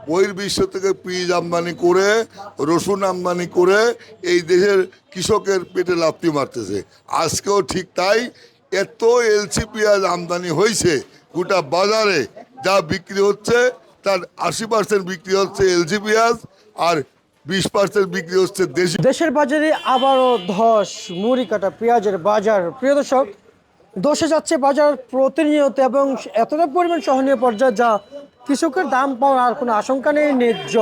বহির্বিশ্ব থেকে পিঁয়াজ আমদানি করে, রসুন আমদানি করে এই দেশের কৃষকের পেটে লাথি মারতেছে। আজকেও ঠিক তাই। এত এলসি পেঁয়াজ আমদানি হয়েছে, গোটা বাজারে যা বিক্রি হচ্ছে তার 80% বিক্রি হচ্ছে এলসি পেঁয়াজ, আর 20% বিক্রি হচ্ছে দেশি। দেশের বাজারে আবারও ধস, মুড়ি কাটা পেঁয়াজের বাজার। প্রিয় দর্শক, ধসে যাচ্ছে বাজার প্রতিনিয়ত এবং এতটা পরিমাণ সহনীয় পর্যায়ে যা কৃষকের দাম পাওয়ার আর কোনো আশঙ্কা নেই। ন্যায্য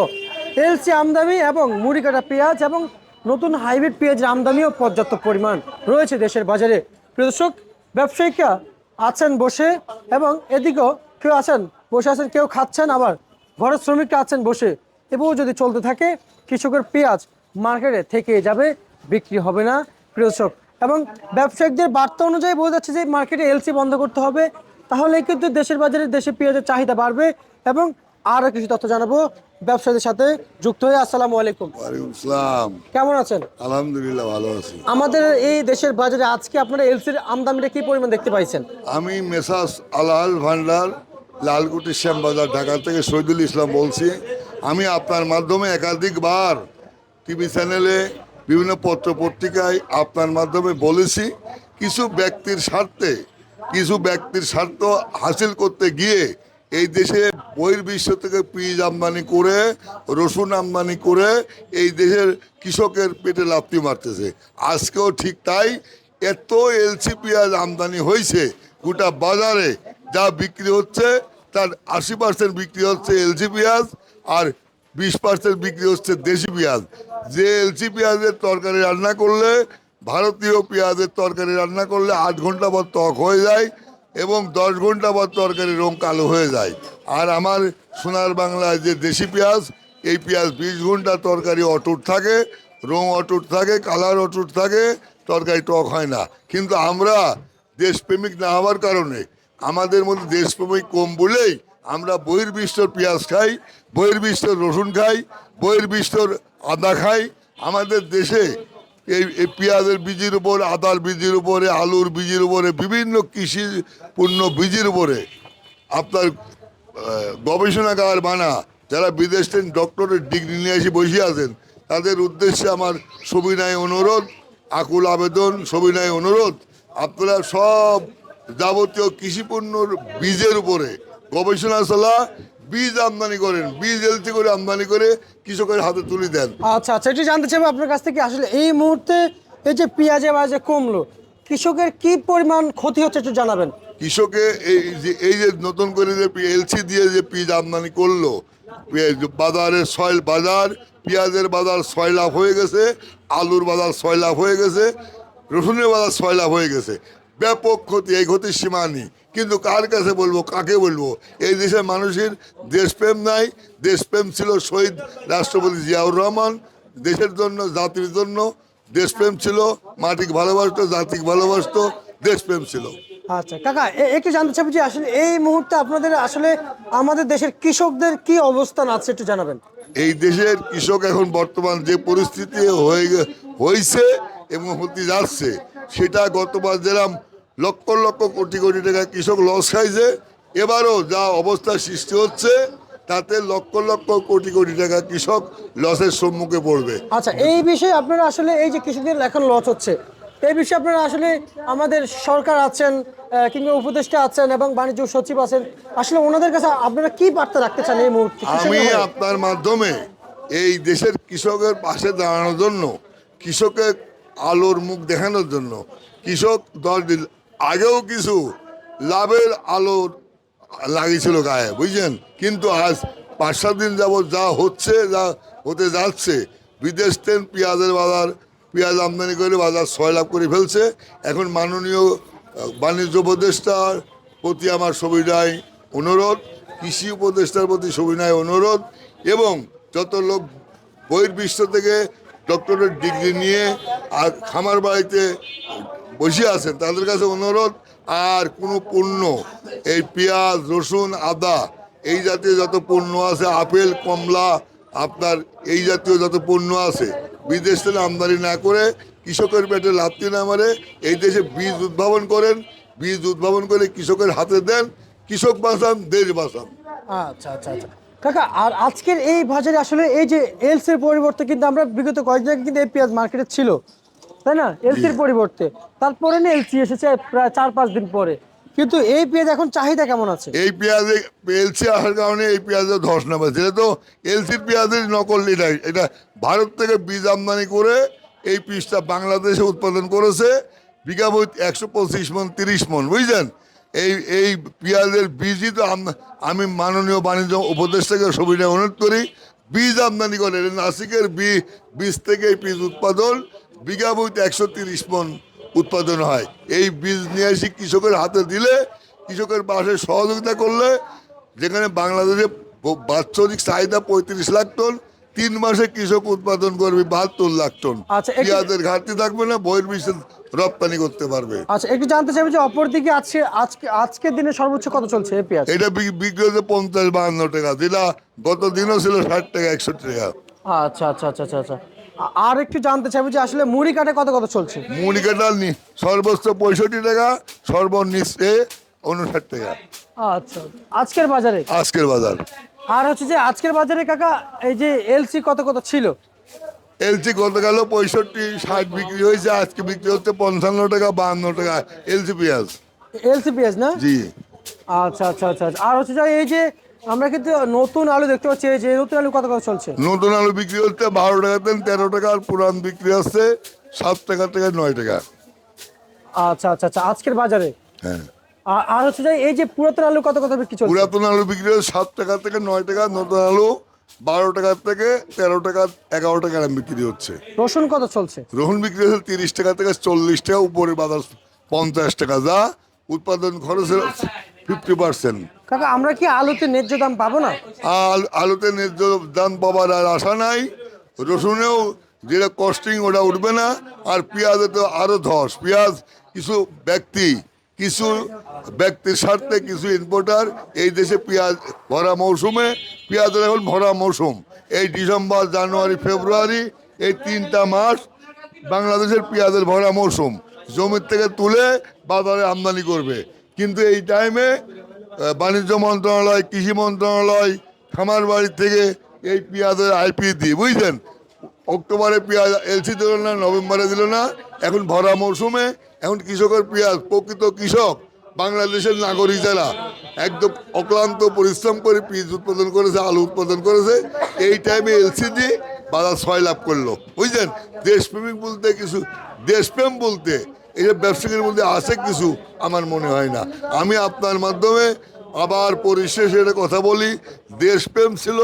এলসি আমদানি এবং মুড়ি কাটা পেঁয়াজ এবং নতুন হাইব্রিড পেঁয়াজের আমদানিও পর্যাপ্ত পরিমাণ রয়েছে দেশের বাজারে। প্রিয় দর্শক, ব্যবসায়িকরা আছেন বসে এবং এদিকেও কেউ আছেন বসে আছেন, কেউ খাচ্ছেন, আবার ঘরের শ্রমিকরা আছেন বসে। এভাবেও যদি চলতে থাকে কৃষকের পেঁয়াজ মার্কেটে থেকে যাবে, বিক্রি হবে না। প্রিয় দর্শক, এবং ব্যবসায়িকদের বার্তা অনুযায়ী বোঝা যাচ্ছে যে মার্কেটে এলসি বন্ধ করতে হবে, তাহলে কিন্তু দেশের বাজারে দেশে পেঁয়াজের চাহিদা বাড়বে। এবং আরও কিছু তথ্য জানাবো ব্যবসায়ীদের সাথে যুক্ত হয়ে। আসসালামু আলাইকুম। ওয়ালাইকুম আসসালাম। কেমন আছেন? আলহামদুলিল্লাহ ভালো আছি। আমাদের এই দেশের বাজারে আজকে আপনারা এলসির আমদানিটা কি পরিমাণ দেখতে পাইছেন? আমি মেসাস আলাল ভান্ডার, লালকুটি শ্যামবাজার, ঢাকা থেকে শহীদুল ইসলাম বলছি। আমি আপনার মাধ্যমে একাধিকবার টিভি চ্যানেলে, বিভিন্ন পত্র পত্রিকায় আপনার মাধ্যমে বলেছি, কিছু ব্যক্তির স্বার্থ হাসিল করতে গিয়ে এই দেশে বহির্বিশ্ব থেকে পিঁয়াজ আমদানি করে, রসুন আমদানি করে এই দেশের কৃষকের পেটে লাথি মারতেছে। আজকেও ঠিক তাই। এত এলসি পেঁয়াজ আমদানি হয়েছে, গোটা বাজারে যা বিক্রি হচ্ছে তার 80% বিক্রি হচ্ছে এলসি পেঁয়াজ, আর 20% বিক্রি হচ্ছে দেশি পেঁয়াজ। যে এলসি পেঁয়াজের তরকারি রান্না করলে, ভারতীয় পেঁয়াজের তরকারি রান্না করলে 8 ঘন্টা পর ত্বক হয়ে যায় এবং 10 ঘন্টা পর তরকারি রং কালো হয়ে যায়। আর আমার সোনার বাংলায় যে দেশি পেঁয়াজ, এই পেঁয়াজ 20 ঘন্টা তরকারি অটুট থাকে, রং অটুট থাকে, কালার অটুট থাকে, তরকারি টক হয় না। কিন্তু আমরা দেশপ্রেমিক না হওয়ার কারণে, আমাদের মধ্যে দেশপ্রেমিক কম বলেই আমরা বহির্বিশ্বর পেঁয়াজ খাই, বহির্বিশ্বর রসুন খাই, বহির্বিশ্বর আদা খাই। আমাদের দেশে এই পেঁয়াজের বীজের উপর, আদার বীজের উপরে, আলুর বীজের উপরে, বিভিন্ন কৃষি পণ্য বীজের উপরে আপনার গবেষণাগার বানা, যারা বিদেশ থেকে ডক্টরের ডিগ্রি নিয়ে এসে বসে আছেন, তাদের উদ্দেশ্যে আমার সবিনয় অনুরোধ, আকুল আবেদন, সবিনয় অনুরোধ, আপনারা সব যাবতীয় কৃষিপণ্যর বীজের উপরে গবেষণা চলা, বীজ আমদানি করেন, বীজ এলসি করে আমদানি করে কৃষকের হাতে তুলে দেন। আচ্ছা আচ্ছা, এটি জানতে চাইবো আপনার কাছ থেকে, আসলে এই মুহূর্তে এই যে পেঁয়াজের বাজার কমলো, কৃষকের কি পরিমাণ ক্ষতি হচ্ছে একটু জানাবেন। কৃষকের এই যে নতুন করে যে এলসি দিয়ে যে পেঁয়াজ আমদানি করলো, পেঁয়াজের বাজার 6 লাখ হয়ে গেছে, আলুর বাজার 6 লাখ হয়ে গেছে, রসুনের বাজার 6 লাখ হয়ে গেছে। ব্যাপক ক্ষতি, এই ক্ষতির সীমা নেই। কিন্তু কার কাছে বলবো, কাকে বলবো? এই দেশের মানুষের দেশপ্রেম নাই। দেশপ্রেম ছিল শহীদ রাষ্ট্রপতি জিয়াউর রহমান, দেশের জন্য, জাতির জন্য দেশপ্রেম ছিল, মাটিকে ভালোবাসতো, জাতিকে ভালোবাসতো, দেশপ্রেম ছিল। আচ্ছা কাকা, একটু জানতে চাইবো যে আসলে এই মুহূর্তে আপনাদের আসলে আমাদের দেশের কৃষকদের কি অবস্থান আছে একটু জানাবেন। এই দেশের কৃষক এখন বর্তমান যে পরিস্থিতি হয়েছে এবং হতে যাচ্ছে, সেটা গতবার যেরকম লক্ষ লক্ষ কোটি কোটি টাকা কৃষক লস খাইছে, এবারও যা অবস্থা সৃষ্টি হচ্ছে তাতে লক্ষ লক্ষ কোটি কোটি টাকা কৃষক লসের সম্মুখে পড়বে। আচ্ছা, এই বিষয়ে আপনারা আসলে এই যে কৃষকদের এখন লস হচ্ছে, এই বিষয়ে আপনারা আসলে আমাদের সরকার আছেন কিংবা উপদেষ্টা আছেন এবং বাণিজ্য সচিব আছেন, আসলে ওনাদের কাছে আপনারা কি বার্তা রাখতে চান এই মুহূর্তে? আমি আপনার মাধ্যমে এই দেশের কৃষকের পাশে দাঁড়ানোর জন্য, কৃষকের আলোর মুখ দেখানোর জন্য, কৃষক 10 দিন আগেও কিছু লাভের আলোর লাগিয়েছিল গায়ে, বুঝছেন? কিন্তু আজ 5-7 দিন যাবৎ যা হচ্ছে, যা হতে যাচ্ছে, বিদেশ থেকে পেঁয়াজ আমদানি করে বাজার 6 লাখ করে ফেলছে। এখন মাননীয় বাণিজ্য উপদেষ্টার প্রতি আমার সবিনয় অনুরোধ, কৃষি উপদেষ্টার প্রতি সবিনয় অনুরোধ, এবং যত লোক বহির্বিশ্ব থেকে ডক্টরেট ডিগ্রি নিয়ে আর খামার বাড়িতে বসে আছেন, তাদের কাছে অনুরোধ, আর কোনো পণ্য, এই পেঁয়াজ, রসুন, আদা, এই জাতীয় যত পণ্য আছে, আপেল, কমলা, আপনার এই জাতীয় যত পণ্য আছে, বিদেশ থেকে আমদানি না করে কৃষকের পেটে লাথি না মারে এই দেশে বীজ উদ্ভাবন করেন, বীজ উদ্ভাবন করে কৃষকের হাতে দেন, কৃষক বাঁচান, দেশ বাঁচান। আচ্ছা আচ্ছা আচ্ছা, কাকা আর আজকের এই বাজারে আসলে এই যে এলসির পরিবর্তে কিন্তু আমরা বিগত কয়েকদিন আগে কিন্তু এই পেঁয়াজ মার্কেটে ছিল, তাই না? এলসির পরিবর্তে তারপরে না এলসি এসেছে প্রায় 4-5 দিন পরে, কিন্তু এই পেঁয়াজ এখন চাহিদা কেমন আছে? এই পেঁয়াজে এলসি আসার কারণে এই পেঁয়াজের ধস নামে, সেটা তো এলসির পেঁয়াজের নকল নাই, এটা ভারত থেকে বীজ আমদানি করে এই পিসটা বাংলাদেশে উৎপাদন করেছে। বিঘা প্রতি 125 মন 30 মন, বুঝলেন? এই পেঁয়াজের বীজই তো আমি মাননীয় বাণিজ্য উপদেষ্টাকে সবিনয় অনুরোধ করি, বীজ আমদানি করে নাসিকের বীজ থেকে এই বীজ উৎপাদন বিঘা প্রতি 130 মন উৎপাদন হয়। এই বীজ নিয়ে এসে কৃষকের হাতে দিলে, কৃষকের পাশে সহযোগিতা করলে, যেখানে বাংলাদেশে বাৎসরিক চাহিদা 35 লাখ টন, 3 মাসে কৃষক উৎপাদন করবে 72 লাখ টন। আচ্ছা, পেঁয়াজের ঘাটতি থাকবে না, বহির্বিশ্বে রপ্তানি করতে পারবে। আচ্ছা, একটু জানতে চাইবো যে অপরদিকে আজকের দিনে সর্বোচ্চ কত চলছে এই পেঁয়াজ? এটা বিক্রি হচ্ছে 50-52 টাকা, যেটা গত দিনও ছিল 60 টাকা 61 টাকা। আচ্ছা আচ্ছা আচ্ছা আচ্ছা আচ্ছা। আর একটু জানতে চাইবো যে আসলে মুড়ি কাটে কত কত চলছে? মুড়ি কাটাল সর্বোচ্চ 65 টাকা, সর্বনিম্নে 59 টাকা আচ্ছা, আজকের বাজারে? আজকের বাজার। আর হচ্ছে যে আজকের বাজারে কাকা এই যে এলসি কত কত ছিল? এলসি গতকাল 65-60 বিক্রি হয়েছে, আজকে বিক্রি হচ্ছে 55 টাকা 52 টাকা এলসি পেঁয়াজ। এলসি পেঁয়াজ না? জি। আচ্ছা আচ্ছা আচ্ছা আচ্ছা। আর হচ্ছে যে এই যে আমরা কিন্তু নতুন আলু দেখতে পাচ্ছি, এই যে নতুন আলু কত কত চলছে? নতুন আলু বিক্রি হচ্ছে 12 টাকাতে 13 টাকা, আর পুরান বিক্রি হচ্ছে 7 টাকা থেকে 9 টাকা। আচ্ছা আচ্ছা আচ্ছা, আজকের বাজারে? হ্যাঁ। আর হচ্ছে যে এই যে পুরাতন আলু কত কত বিক্রি চলছে? পুরাতন আলু বিক্রি হচ্ছে 7 টাকা থেকে 9 টাকা, নতুন আলু 12 টাকা থেকে 13 টাকা 11 টাকা বিক্রি হচ্ছে। রসুন কত চলছে? রসুন বিক্রি হচ্ছে 30 টাকা থেকে 40 টাকা, উপরে বাজার 50 টাকা, যা উৎপাদন খরচের 50%। কাকা আমরা কি আলুতে ন্যায্য দাম পাবো না? আলুতে ন্যায্য দাম পাবার আর আশা নাই, রসুনেও যেটা কস্টিং ওটা উঠবে না, আর পেঁয়াজে তো আরও ধস। পেঁয়াজ কিছু ব্যক্তির স্বার্থে কিছু ইম্পোর্টার এই দেশে পেঁয়াজ ভরা মৌসুমে, পেঁয়াজের এখন ভরা মৌসুম, এই ডিসেম্বর জানুয়ারি ফেব্রুয়ারি এই 3টা মাস বাংলাদেশের পেঁয়াজের ভরা মৌসুম, জমির থেকে তুলে বাজারে আমদানি করবে। কিন্তু এই টাইমে বাণিজ্য মন্ত্রণালয়, কৃষি মন্ত্রণালয়, খামার বাড়ি থেকে এই পেঁয়াজের আইপি দিই, বুঝলেন? অক্টোবরে পেঁয়াজ এলসি দিল না, নভেম্বরে দিল না, এখন ভরা মৌসুমে, এখন কৃষকের পেঁয়াজ, প্রকৃত কৃষক বাংলাদেশের নাগরিক যারা একদম অক্লান্ত পরিশ্রম করে পেঁয়াজ উৎপাদন করেছে, আলু উৎপাদন করেছে, এই টাইমে এলসি দিয়ে বাজার 6 লাভ করলো, বুঝলেন? দেশপ্রেমিক বলতে কিছু, দেশপ্রেম বলতে এইসব ব্যবসায়ীর মধ্যে আছে কিছু, আমার মনে হয় না। আমি আপনার মাধ্যমে আবার পরিশেষে একটা কথা বলি, দেশপ্রেম ছিল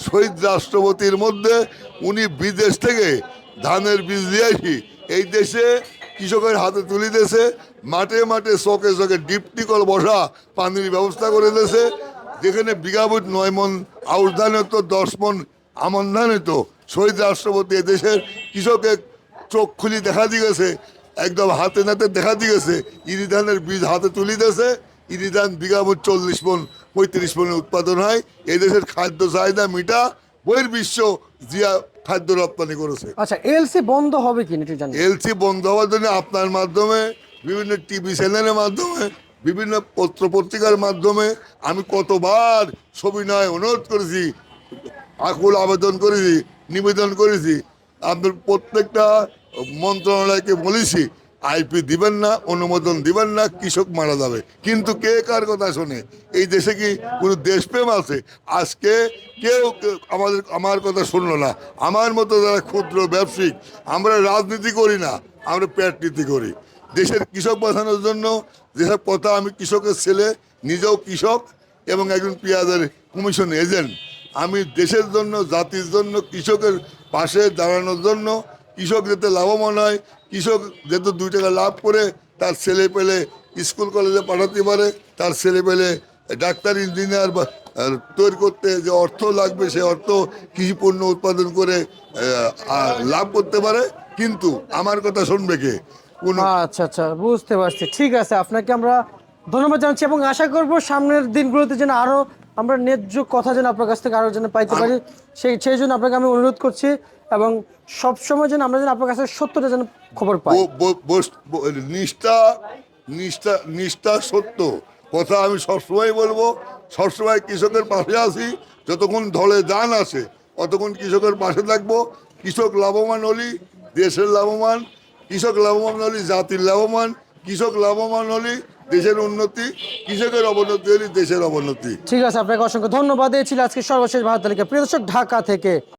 শহীদ রাষ্ট্রপতির মধ্যে। উনি বিদেশ থেকে ধানের বীজ দিয়ে আসি এই দেশে কৃষকের হাতে তুলে দিয়েছে, মাঠে মাঠে চকে চকে ডিপটি কল বসা পানির ব্যবস্থা করে দিয়েছে, যেখানে বিঘাবুট 9 মন আউশ ধান হতো, 10 মন আমন ধান হতো। শহীদ রাষ্ট্রপতি এদেশের কৃষকের চোখ খুলি দেখা দিয়েছে, একদম হাতে নাতে দেখা দিয়েছে, ইরি ধানের বীজ হাতে তুলে দিয়েছে। ইরি ধান বিঘাবুট 40 মন 35 মনের উৎপাদন হয়। এই দেশের খাদ্য চাহিদা মিটা, বহির্বিশ্ব জিয়া খাদ্য রপ্তানি করেছে। আচ্ছা, এলসি বন্ধ হবে কি না একটু জানেন? এলসি বন্ধ হওয়ার জন্য আপনার মাধ্যমে, বিভিন্ন টিভি চ্যানেলের মাধ্যমে, বিভিন্ন পত্র পত্রিকার মাধ্যমে আমি কতবার সবিনয় অনুরোধ করেছি, আকুল আবেদন করেছি, নিবেদন করেছি। আপনার প্রত্যেকটা মন্ত্রণালয়কে বলেছি আইপি দিবেন না, অনুমোদন দিবেন না, কৃষক মারা যাবে। কিন্তু কে কার কথা শোনে? এই দেশে কি কোনো দেশপ্রেম আছে? আজকে কেউ আমার কথা শুনলো না। আমার মতো যারা ক্ষুদ্র ব্যবসায়িক, আমরা রাজনীতি করি না, আমরা পেটনীতি করি। দেশের কৃষক বাঁচানোর জন্য যেসব কথা, আমি কৃষকের ছেলে, নিজেও কৃষক এবং একজন পেঁয়াজের কমিশন এজেন্ট। আমি দেশের জন্য, জাতির জন্য, কৃষকের পাশে দাঁড়ানোর জন্য, কৃষক যাতে লাভবান হয়, কৃষক যাতে 2 টাকা লাভ করে তার ছেলে পেলে স্কুল কলেজে পাঠাতে পারে, তার ছেলে পেলে ডাক্তার ইঞ্জিনিয়ার তৈরি করতে যে অর্থ লাগবে সে অর্থ কৃষি পণ্য উৎপাদন করে লাভ করতে পারে। কিন্তু আমার কথা শুনবে কে? কোনো আচ্ছা আচ্ছা, বুঝতে পারছি। ঠিক আছে, আপনাকে আমরা ধন্যবাদ জানাচ্ছি এবং আশা করব সামনের দিনগুলোতে যেন আরো আমরা ন্যায্য কথা যেন আপনার কাছ থেকে আরো যেন পাইতে পারি, সেই জন্য আপনাকে আমি অনুরোধ করছি, এবং সবসময় যেন আমরা যেন আপনার কাছে সত্যটা যেন খবর পাই। নিষ্ঠা নিষ্ঠা নিষ্ঠা সত্য কথা আমি সবসময় বলবো, সবসময় কৃষকের পাশে আছি। যতক্ষণ ধলে দান আসে অতক্ষণ কৃষকের পাশে থাকবো। কৃষক লাভবান হলেই দেশের লাভবান, কৃষক লাভবান হলেই জাতির লাভবান, কৃষক লাভবান হলেই দেশের উন্নতি, কৃষকের অবনতি হলেই দেশের অবনতি। ঠিক আছে, আপনাকে অসংখ্য ধন্যবাদ। এই ছিল আজকে সর্বশেষ ভারত তালিকা। প্রিয় দর্শক, ঢাকা থেকে